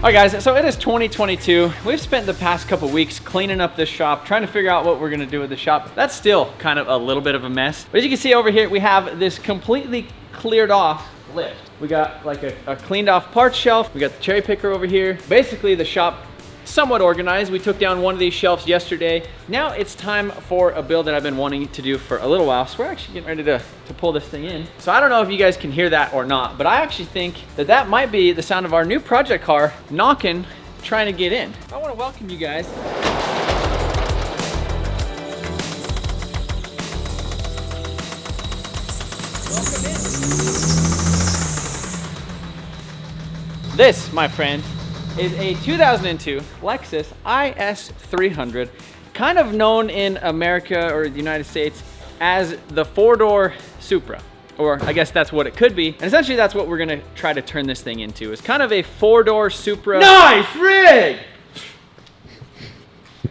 All right guys, so it is 2022. We've spent the past couple weeks cleaning up this shop, trying to figure out what we're gonna do with the shop. That's still kind of a little bit of a mess. But as you can see over here, we have this completely cleared off lift. We got like a cleaned off parts shelf. We got the cherry picker over here. Basically the shop somewhat organized. We took down one of these shelves yesterday. Now it's time for a build that I've been wanting to do for a little while. So we're actually getting ready to pull this thing in. So I don't know if you guys can hear that or not, but I actually think that that might be the sound of our new project car knocking, trying to get in. I want to welcome you guys. Welcome in. This, my friend, is a 2002 Lexus Is300, kind of known in America or the United States as the four-door Supra, or I guess that's what it could be. And essentially that's what we're gonna try to turn this thing into. It's kind of a four-door Supra. Nice rig!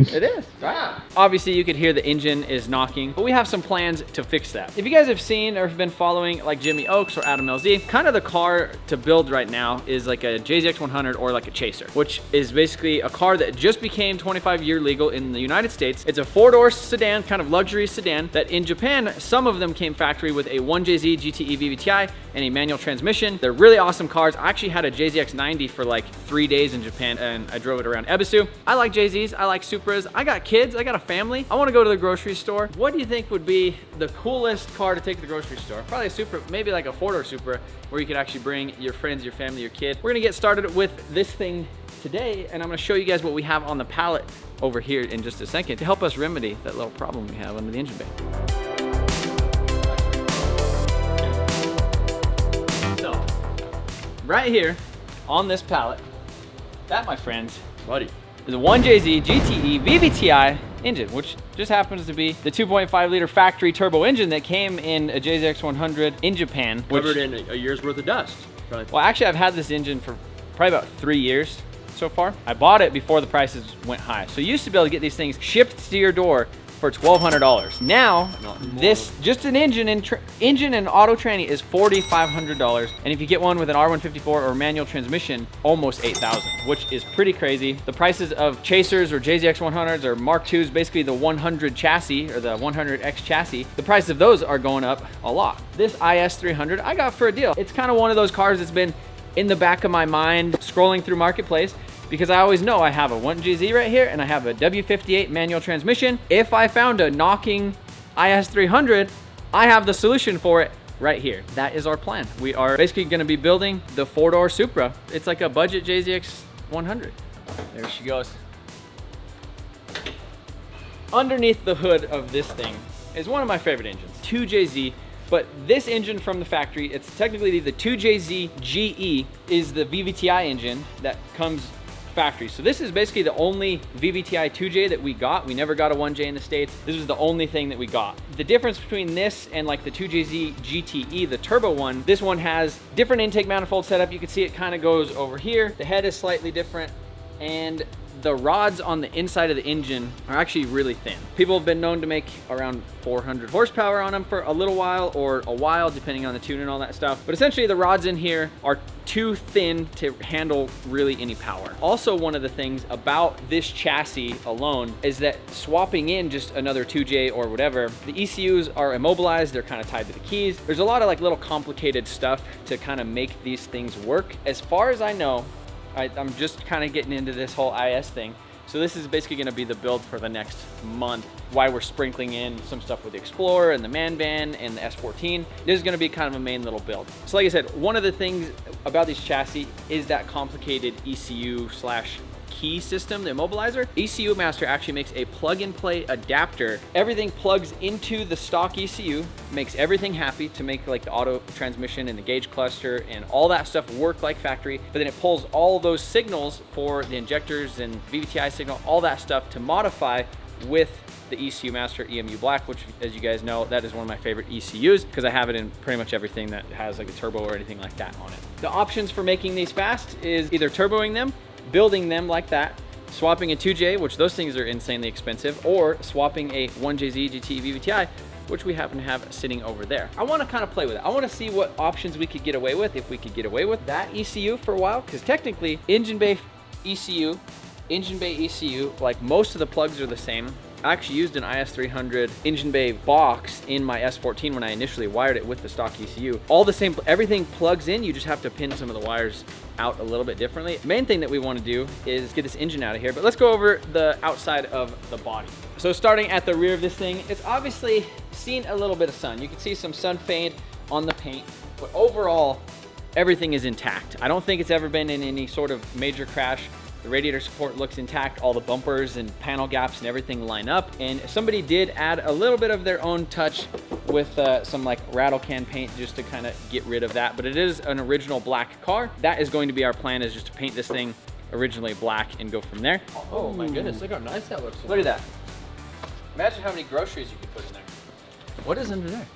It is. Wow. Obviously you could hear the engine is knocking, but we have some plans to fix that. If you guys have seen or have been following like Jimmy Oaks or Adam LZ, kind of the car to build right now is like a JZX100 or like a Chaser, which is basically a car that just became 25-year legal in the United States. It's a four-door sedan, kind of luxury sedan that in Japan, some of them came factory with a 1JZ GTE vvti and a manual transmission. They're really awesome cars. I actually had a JZX90 for like 3 days in Japan and I drove it around Ebisu. I like JZs, I like Supras. I got kids, I got a family. I wanna go to the grocery store. What do you think would be the coolest car to take to the grocery store? Probably a Supra, maybe like a four-door Supra, where you could actually bring your friends, your family, your kid. We're gonna get started with this thing today, and I'm gonna show you guys what we have on the pallet over here in just a second to help us remedy that little problem we have under the engine bay. So, right here on this pallet, that, my friends, buddy, is a 1JZ GTE vvti engine, which just happens to be the 2.5 liter factory turbo engine that came in a JZX100 in Japan. Covered in a year's worth of dust. Well, actually I've had this engine for probably about 3 years so far. I bought it before the prices went high. So you used to be able to get these things shipped to your door for $1,200. Now, this, just an engine and auto tranny is $4,500. And if you get one with an R154 or manual transmission, almost $8,000, which is pretty crazy. The prices of Chasers or JZX100s or Mark IIs, basically the 100 chassis or the 100X chassis, the price of those are going up a lot. This Is300 I got for a deal. It's kind of one of those cars that's been in the back of my mind scrolling through Marketplace, because I always know I have a 1JZ right here and I have a W58 manual transmission. If I found a knocking Is300, I have the solution for it right here. That is our plan. We are basically gonna be building the four-door Supra. It's like a budget JZX100. There she goes. Underneath the hood of this thing is one of my favorite engines, 2JZ. But this engine from the factory, it's technically the 2JZ GE, is the VVTi engine that comes factory. So this is basically the only VVTi 2J that we got. We never got a 1J in the States. This was the only thing that we got. The difference between this and like the 2JZ GTE, the turbo one, this one has different intake manifold setup. You can see it kind of goes over here. The head is slightly different, and the rods on the inside of the engine are actually really thin. People have been known to make around 400 horsepower on them for a little while or a while, depending on the tune and all that stuff. But essentially the rods in here are too thin to handle really any power. Also, one of the things about this chassis alone is that swapping in just another 2J or whatever, the ECUs are immobilized, they're kind of tied to the keys. There's a lot of like little complicated stuff to kind of make these things work. As far as I know, I'm just kind of getting into this whole IS thing. So this is basically gonna be the build for the next month, why we're sprinkling in some stuff with the Explorer and the Man Van and the S14. This is gonna be kind of a main little build. So like I said, one of the things about these chassis is that complicated ECU slash key system, the immobilizer. ECU Master actually makes a plug and play adapter. Everything plugs into the stock ECU, makes everything happy to make like the auto transmission and the gauge cluster and all that stuff work like factory, but then it pulls all those signals for the injectors and VVTi signal, all that stuff to modify with the ECU Master EMU Black, which, as you guys know, that is one of my favorite ECUs because I have it in pretty much everything that has like a turbo or anything like that on it. The options for making these fast is either turboing them, building them like that, swapping a 2J, which those things are insanely expensive, or swapping a 1JZ GT VVTi, which we happen to have sitting over there. I want to kind of play with it. I want to see what options we could get away with, if we could get away with that ECU for a while, because technically engine bay ECU, engine bay ECU, like most of the plugs are the same. I actually used an IS300 engine bay box in my S14 when I initially wired it with the stock ECU. All the same, everything plugs in, you just have to pin some of the wires out a little bit differently. Main thing that we want to do is get this engine out of here, but let's go over the outside of the body. So starting at the rear of this thing, it's obviously seen a little bit of sun. You can see some sun fade on the paint, but overall, everything is intact. I don't think it's ever been in any sort of major crash. The radiator support looks intact, all the bumpers and panel gaps and everything line up. And somebody did add a little bit of their own touch with some like rattle can paint just to kind of get rid of that. But it is an original black car. That is going to be our plan, is just to paint this thing originally black and go from there. Oh my goodness, look how nice that looks. Look at that. Imagine how many groceries you could put in there. What is under there?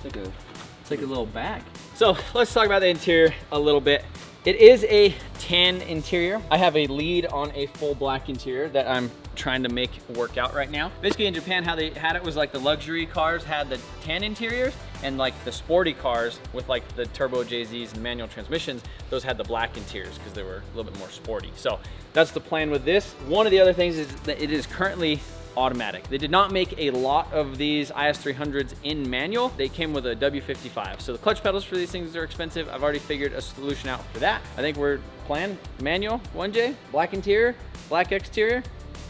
It's like a little bag. So let's talk about the interior a little bit. It is a tan interior. I have a lead on a full black interior that I'm trying to make work out right now. Basically in Japan, how they had it was like the luxury cars had the tan interiors, and like the sporty cars with like the turbo JZs and manual transmissions, those had the black interiors because they were a little bit more sporty. So that's the plan with this. One of the other things is that it is currently automatic. They did not make a lot of these IS300s in manual. They came with a W55. So the clutch pedals for these things are expensive. I've already figured a solution out for that. I think we're planned manual 1J, black interior, black exterior,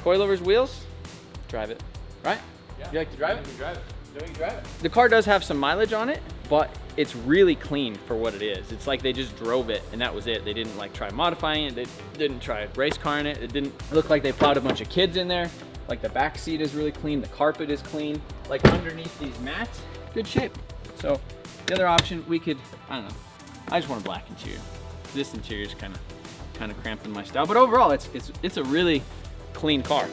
coilovers, wheels, drive it, right? Yeah. You like to drive it? You can drive it. No, you can drive it. The car does have some mileage on it, but it's really clean for what it is. It's like they just drove it and that was it. They didn't like try modifying it. They didn't try race car in it. It didn't look like they plowed a bunch of kids in there. Like the back seat is really clean, the carpet is clean. Like underneath these mats, good shape. So the other option, we could, I don't know, I just want a black interior. This interior is kind of cramping my style, but overall it's a really clean car.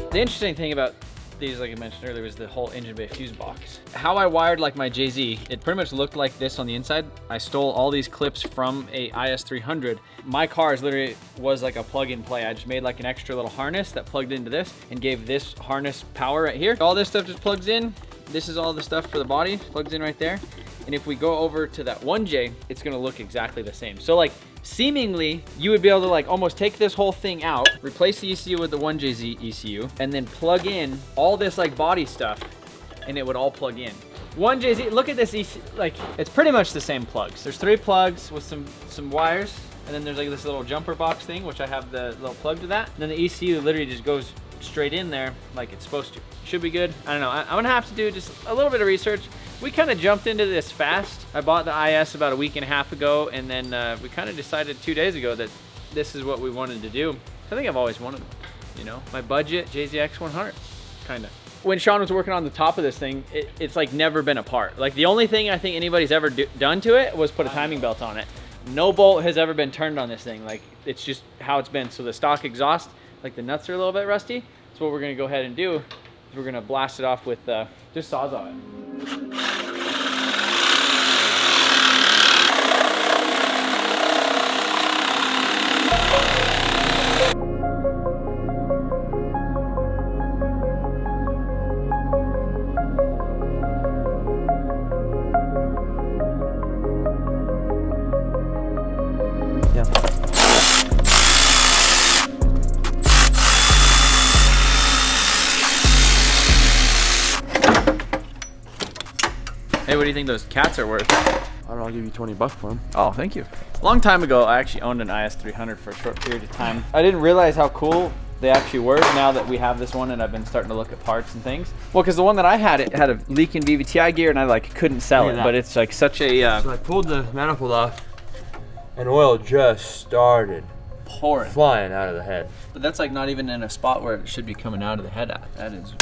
The interesting thing about these, like I mentioned earlier, was the whole engine bay fuse box. How I wired like my JZ, it pretty much looked like this on the inside. I stole all these clips from a IS300. My car is literally was like a plug and play. I just made like an extra little harness that plugged into this and gave this harness power right here. All this stuff just plugs in. This is all the stuff for the body, plugs in right there. And if we go over to that 1J, it's gonna look exactly the same. So like, seemingly, you would be able to like almost take this whole thing out, replace the ECU with the 1JZ ECU, and then plug in all this like body stuff, and it would all plug in. 1JZ, look at this ECU, like it's pretty much the same plugs. There's 3 plugs with some wires, and then there's like this little jumper box thing, which I have the little plug to that. And then the ECU literally just goes straight in there like it's supposed to. Should be good. I don't know, I'm gonna have to do just a little bit of research. We kind of jumped into this fast. I bought the IS about a week and a half ago, and then we kind of decided 2 days ago that this is what we wanted to do. I think I've always wanted one, you know? My budget, JZX100, kind of. When Sean was working on the top of this thing, it's like never been apart. Like the only thing I think anybody's ever done to it was put a timing belt on it. No bolt has ever been turned on this thing. Like it's just how it's been. So the stock exhaust, like the nuts are a little bit rusty. So what we're gonna go ahead and do is we're gonna blast it off with just Sawzall it. Hey, what do you think those cats are worth? I don't know, I'll give you 20 bucks for them. Oh, thank you. A long time ago, I actually owned an IS300 for a short period of time. I didn't realize how cool they actually were now that we have this one and I've been starting to look at parts and things. Well, because the one that I had, it had a leaking vvti gear and I like couldn't sell it, but it's like such a... So I pulled the manifold off and oil just started pouring. Flying out of the head. But that's like not even in a spot where it should be coming out of the head at. That is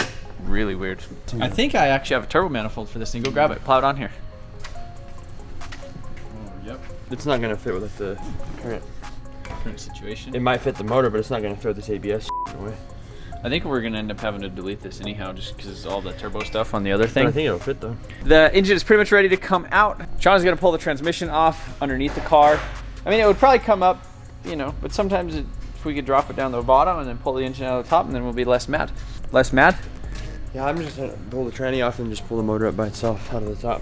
really weird. I think I actually have a turbo manifold for this thing. Go grab it, plow it on here. Oh, yep. It's not gonna fit with like the current situation. It might fit the motor, but it's not gonna throw this ABS away. I think we're gonna end up having to delete this anyhow, just because all the turbo stuff on the other thing. But I think it'll fit though. The engine is pretty much ready to come out. Sean's gonna pull the transmission off underneath the car. I mean, it would probably come up, you know, but sometimes if we could drop it down to the bottom and then pull the engine out of the top, and then we'll be less mad. Less mad? Yeah, I'm just gonna pull the tranny off and just pull the motor up by itself out of the top.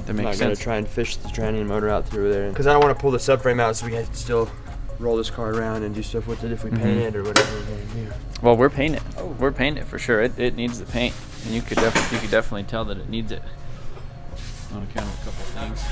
That makes I'm not sense. gonna try and fish the tranny and motor out through there, because I don't want to pull the subframe out so we can still roll this car around and do stuff with it if we paint it or whatever we're gonna do. Well, we're painting it. We're painting it for sure. It needs the paint, and you could definitely tell that it needs it on account of a couple things.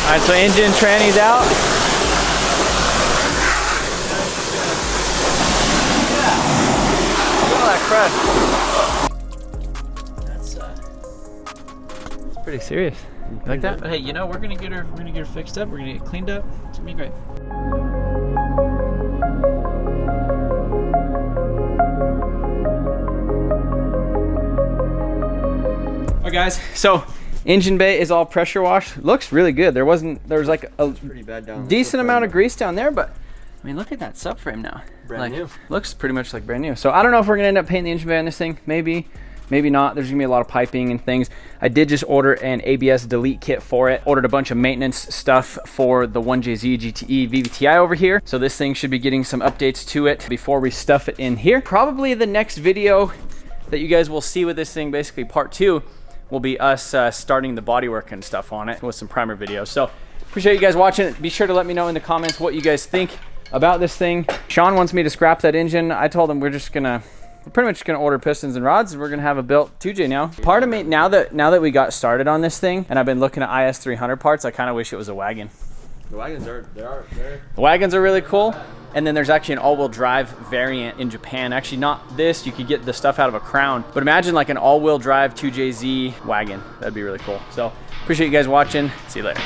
All right, so engine tranny's out. Look at that crush. That's pretty serious. You like that? But hey, you know, we're gonna get her fixed up. We're gonna get it cleaned up. It's gonna be great. All right, guys. So. Engine bay is all pressure washed. Looks really good. There was like a pretty bad down decent amount of grease down there, but I mean, look at that subframe now. Brand new. Looks pretty much like brand new. So I don't know if we're gonna end up painting the engine bay on this thing. Maybe not. There's gonna be a lot of piping and things. I did just order an ABS delete kit for it. Ordered a bunch of maintenance stuff for the 1JZ GTE vvti over here. So this thing should be getting some updates to it before we stuff it in here. Probably the next video that you guys will see with this thing, basically part 2, will be us starting the bodywork and stuff on it with some primer videos. So appreciate you guys watching. Be sure to let me know in the comments what you guys think about this thing. Sean wants me to scrap that engine. I told him we're pretty much gonna order pistons and rods, and we're gonna have a built 2J now. Part of me, now that we got started on this thing and I've been looking at Is300 parts, I kind of wish it was a wagon. The wagons the wagons are really cool. And then there's actually an all-wheel drive variant in Japan. Actually, not this. You could get the stuff out of a Crown. But imagine like an all-wheel drive 2JZ wagon. That'd be really cool. So appreciate you guys watching. See you later.